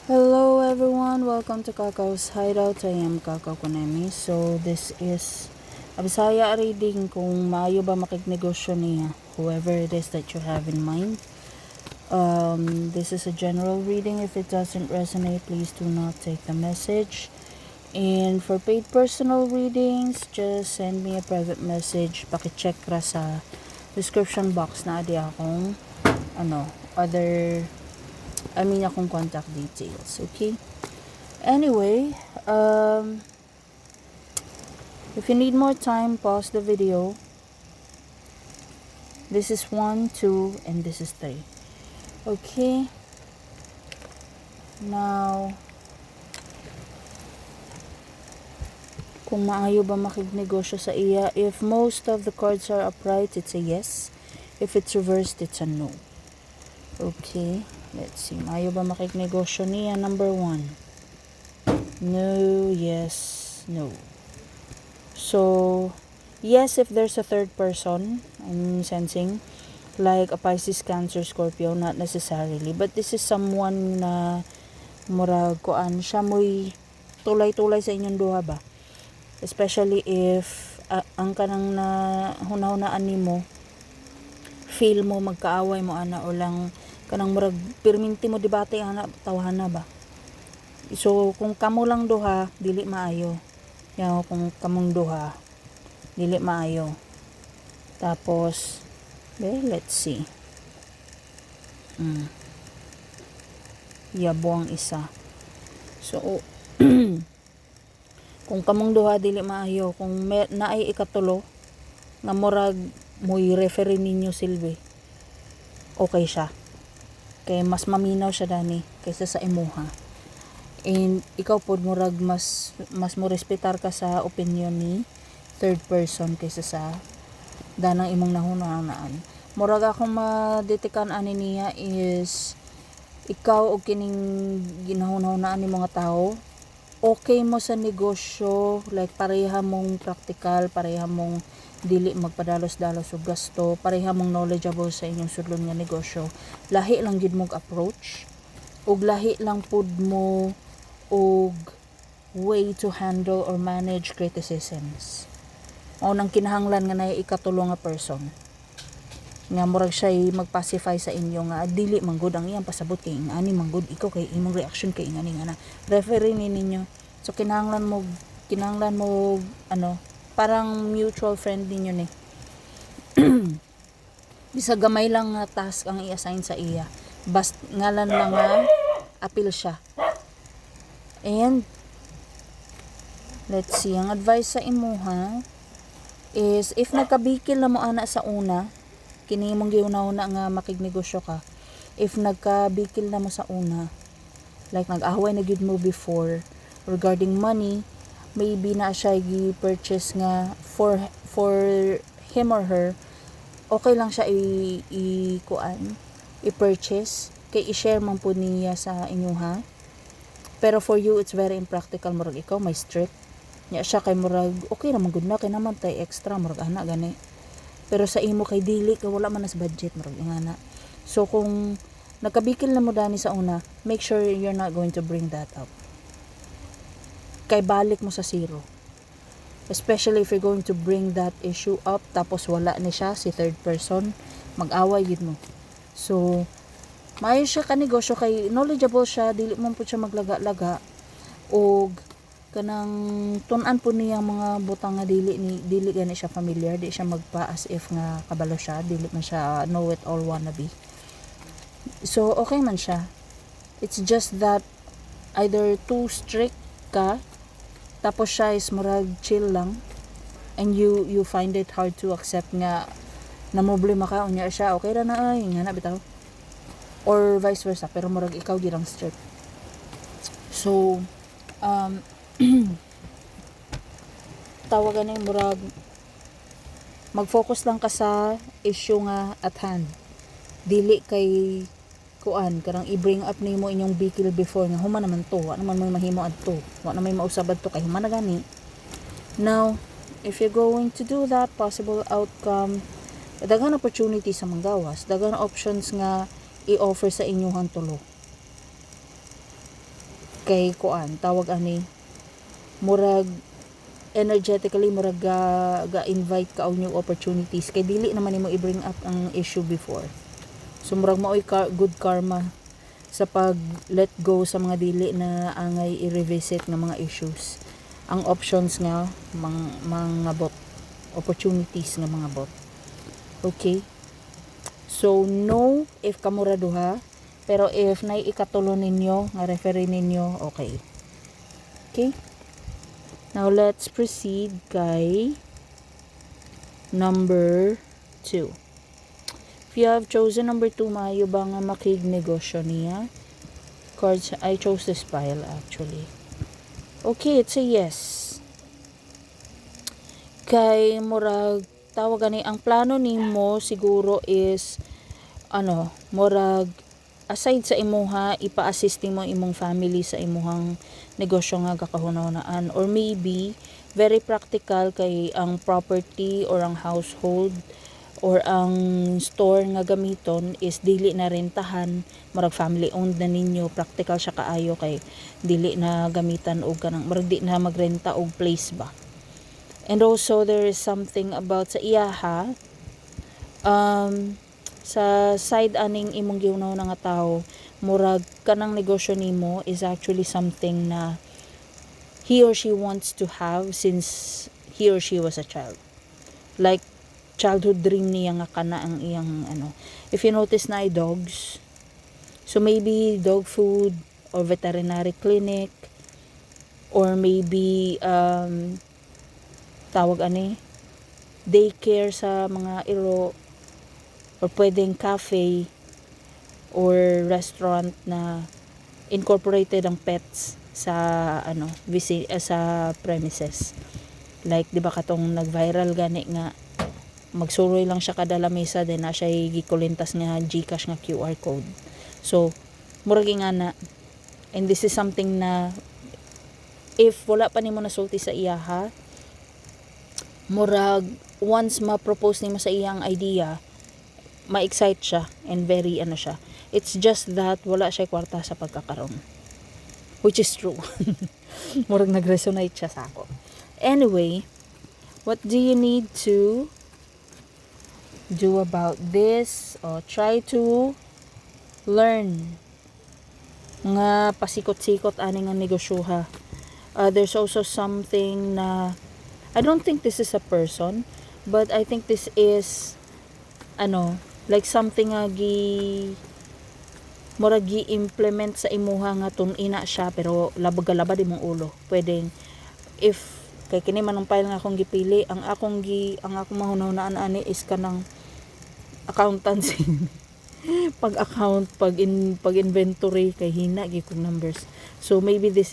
Hello everyone, welcome to Kakao's Hideout. I am Kakao Konemi. So this is a Bisaya reading kung maayo ba makignegosyo niya, whoever it is that you have in mind. This is a general reading. If it doesn't resonate, please do not take the message. And for paid personal readings, just send me a private message. Pakicheck ra sa description box na adi akong akong contact details, okay? Anyway, if you need more time, pause the video. This is 1, 2, and this is 3. Okay? Now, kung maayo ba makignegosyo sa iya, if most of the cards are upright, it's a yes. If it's reversed, it's a no. Okay, let's see. Maayo ba makignegosyo niya? Number 1. No, yes, no. So, yes, if there's a third person, I'm sensing, like a Pisces, Cancer, Scorpio, not necessarily. But this is someone na murag kuan siya mo'y tulay-tulay sa inyong duha ba? Especially if ang kanang na hunahunaan nimo, feel mo magkaaway mo ana o lang kanang murag perminti mo debate ana tawhana ba. So kung kamo lang duha dili maayo. Yaw kung kamong duha dili maayo. Tapos let's see. Yabo ang isa. So kung kamong duha dili maayo, kung naay ikatulo nga murag mo'y referee ninyo silbi, okay siya. Kay mas maminaw siya dani kaysa sa imuha. And ikaw pod murag mas mo respetar ka sa opinion ni third person kaysa sa danang imong nahunahunaan. Murag akong madetikan ani niya is ikaw og kining ginahunahunaan ni mga tao, okay mo sa negosyo, like pareha mong practical, pareha mong dili magpadalos-dalos og gasto, pareha mong knowledgeable sa inyong sudlon nga negosyo. Lahi lang gid mong approach ug lahi lang pud mo og way to handle or manage criticisms. Mao nang kinahanglan nga naay ikatulo nga person nga murag siya magpacify sa inyo nga dili man gud ang iyang pasabot kay ingani man gud ikaw kay imong reaction kay ingani nga na referee ninyo. So kinahanglan mo parang mutual friend ninyo ni. Bisa gamay lang nga task ang i-assign sa iya. Basta ngalan lang nga appeal siya. And let's see, ang advice sa imuha is if nagkabikil na mo ana sa una, kini mong giuna-una nga makignegosyo ka. If nagkabikil na mo sa una, like nag-away na gid mo before regarding money, maybe na siya gi-purchase nga for him or her, okay lang siya i-purchase kay i-share man po niya sa inyo ha. Pero for you it's very impractical, murag ikaw may strict nya siya kay murag okay ra man gud na kay naman tay extra murag ana gani. Pero sa imo kay dili kay wala man nas budget murag ingana. So kung nagkabikil na mo dani sa una, make sure you're not going to bring that up. Kay balik mo sa zero. Especially if you're going to bring that issue up tapos wala ni siya si third person, mag-away gid mo. So maayo siya ka negosyo kay knowledgeable siya, dili mo pud siya maglaga-laga og kanang tun-an po niyang mga butang nga dili gani siya familiar, di siya magpa as if nga kabalo siya, dili man siya know it all wannabe. So okay man siya. It's just that either too strict ka tapos siya is murag chill lang and you find it hard to accept nga na problema ka unya siya okay ra na ay nga na bitaw, or vice versa pero murag ikaw girang strict. So tawagan ni murag mag-focus lang ka sa issue nga at hand, dili kay kuan karang i-bring up nimo inyong bikil before nga human naman to, wa naman may mahimo adto, wa na may mausab adto kay human na gani. Now if you're going to do that, possible outcome, daghan opportunity sa manggawas, daghan options nga i-offer sa inyong tulo. kay kuan tawag ani murag energetically murag ga-invite ka og new opportunities kay dili naman nimo i-bring up ang issue before. So murag maoy good karma sa pag let go sa mga dili na angay i-revisit nga mga issues. Ang options nga mga bot, opportunities nga mga bot. Okay? So no if kamura duha, pero if nay ikatulo ninyo nga referee ninyo, okay. Okay? Now, let's proceed kay number 2. If you have chosen number 2, maayo ba nga makignegosyo niya? Cards, I chose this pile actually. Okay, it's a yes. Kay murag, tawag gani, ang plano nimo siguro is, murag, aside sa imuha, ipa-assisting mo imong family sa imuhang negosyo nga kakahunahunaan, or maybe very practical kay ang property or ang household or ang store nga gamiton is dili na rentahan, murag family owned na ninyo, practical siya kaayo kay dili na gamitan og kanang murag di na magrenta og place ba. And also there is something about sa iyaha, sa side aning imong gihunaw na nga tao, murag kanang negosyo nimo is actually something na he or she wants to have since he or she was a child. Like childhood dream niya nga kana ang iyang If you notice na ay dogs, so maybe dog food or veterinary clinic or maybe tawag daycare sa mga iro, or pwedeng cafe or restaurant na incorporated ang pets sa sa premises. Like di ba katong nag-viral gani nga magsuroy lang siya kada lamesa then na siya gikulintas nga GCash nga QR code. So murag ingana, and this is something na if wala pa nimo nasulti sa iyaha, murag once ma-propose nimo sa iyang idea, ma-excite siya and very siya. It's just that wala siya kwarta sa pagkakaroon, which is true. Murag nag-resonate siya sa ako. Anyway, what do you need to do about this? O try to learn nga pasikot-sikot ani nga negosyoha. There's also something na I don't think this is a person, but I think this is like something nga murag gi-implement sa imuha nga tun-ina siya pero labag-labad imong ulo. Pwedeng if kay kini man ang file nga akong gipili, ang akong mahunahunaan ani is kanang accountancy. Pag-account, pag-inventory kay hina gyud kog numbers. So maybe there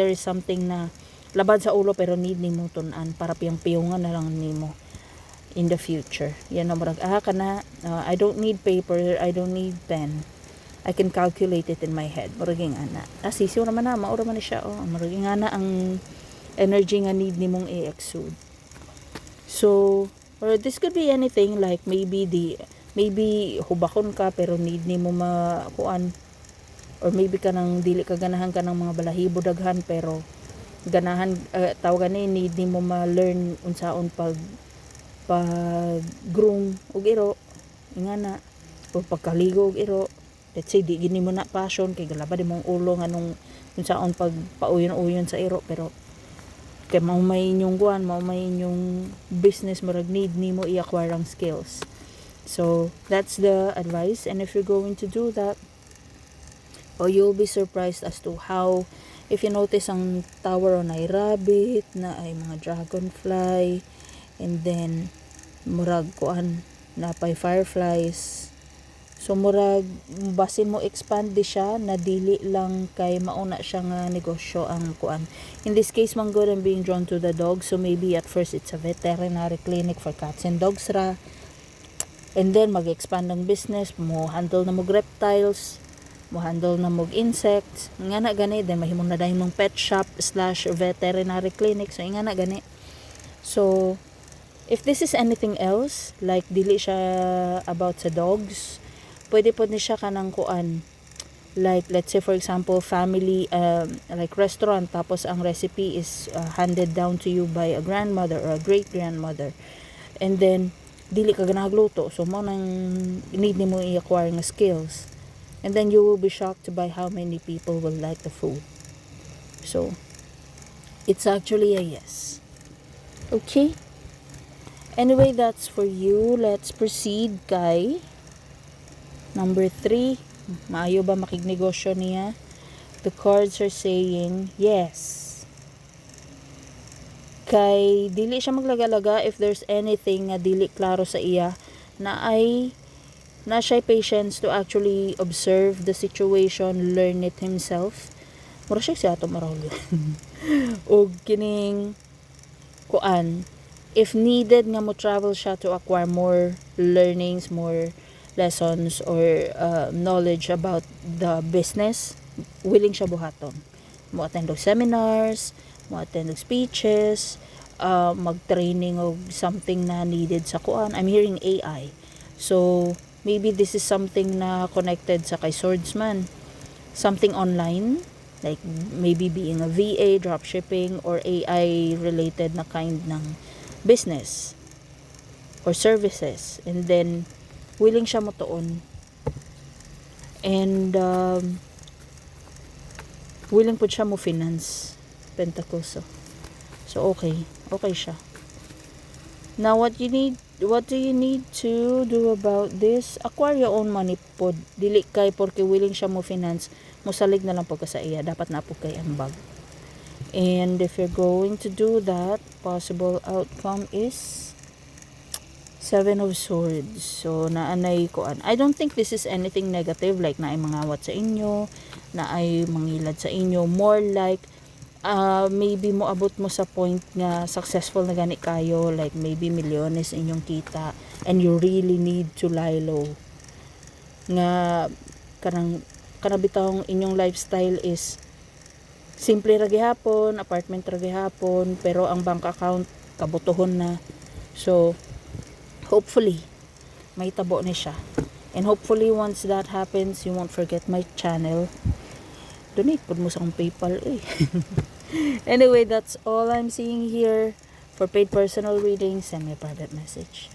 is something na labad sa ulo pero need nimo tun-an para piyong-piyongan na lang nimo in the future. Yan na murag I don't need paper, I don't need pen. I can calculate it in my head. Murag ana. Sisiw naman na maura man siya murag ana ang energy nga need nimong i-exude. So, or this could be anything like maybe hubakon ka pero need nimo makuan, or maybe kanang dili ka ganahan ka ng mga balahibo daghan pero ganahan tawagan need nimo ma-learn unsaon pag groom og iro ingana o pagkaligo og iro. Let's say di gini mo na passion kay galabad imong ulo nganong unsaon pag pauyon-uyon sa iro, pero kay mao may inyong business murag need nimo i-acquire ang skills. So that's the advice, and if you're going to do that, you'll be surprised as to how, if you notice ang tower na ay rabbit, na ay mga dragonfly, and then murag na pay fireflies. So murag basin mo expand di siya na dili lang kay mauna siya nga negosyo ang In this case man good, I'm being drawn to the dog, so maybe at first it's a veterinary clinic for cats and dogs ra. And then mag-expand ang business, mo handle na mo reptiles, mo handle na mo insects, nga na gani, then mahimong na dahil mong pet shop / veterinary clinic, so nga na gani. So if this is anything else, like dili siya about sa dogs, pwede po ni siya kanang Like let's say for example family like restaurant, tapos ang recipe is handed down to you by a grandmother or a great grandmother, and then dili ka ganagluto, so mo nang need nimo i-acquire nga skills, and then you will be shocked by how many people will like the food. So it's actually a yes. Okay, anyway, that's for you. Let's proceed kay number 3. Maayo ba makignegosyo niya? The cards are saying yes. Kay dili siya maglagalaga if there's anything nga dili klaro sa iya, na siya patience to actually observe the situation, learn it himself. Mura siya siya ato marag. O kining kuan, if needed nga mo travel siya to acquire more learnings, more lessons or knowledge about the business, willing siya buhaton. Mo attend og seminars, mo attend og speeches, mag-training og something na needed sa kuan. I'm hearing AI. So, maybe this is something na connected sa kay swordsman. Something online, like maybe being a VA, dropshipping, or AI related na kind ng business or services. And then, willing siya motuon, and willing po siya mo finance. Pentacles. So okay siya. Now what do you need to do about this? Acquire your own money pod. Dili kay porque willing siya mo finance, musalig na lang po ka sa iya, dapat na po kay ambag. And if you're going to do that, possible outcome is 7 of Swords. So, naanay ko. I don't think this is anything negative, like na ay mangawat sa inyo, na ay mangilad sa inyo. More like, maybe mo abot mo sa point nga successful na gani kayo, like maybe milyones inyong kita, and you really need to lie low. Nga, kanabitang inyong lifestyle is simple ra gihapon, apartment ra gihapon, pero ang bank account kabutohon na. So, hopefully, may tabo ni siya. And hopefully, once that happens, you won't forget my channel. Donate po mo sa akong PayPal. Anyway, that's all I'm seeing here. For paid personal readings, send me a private message.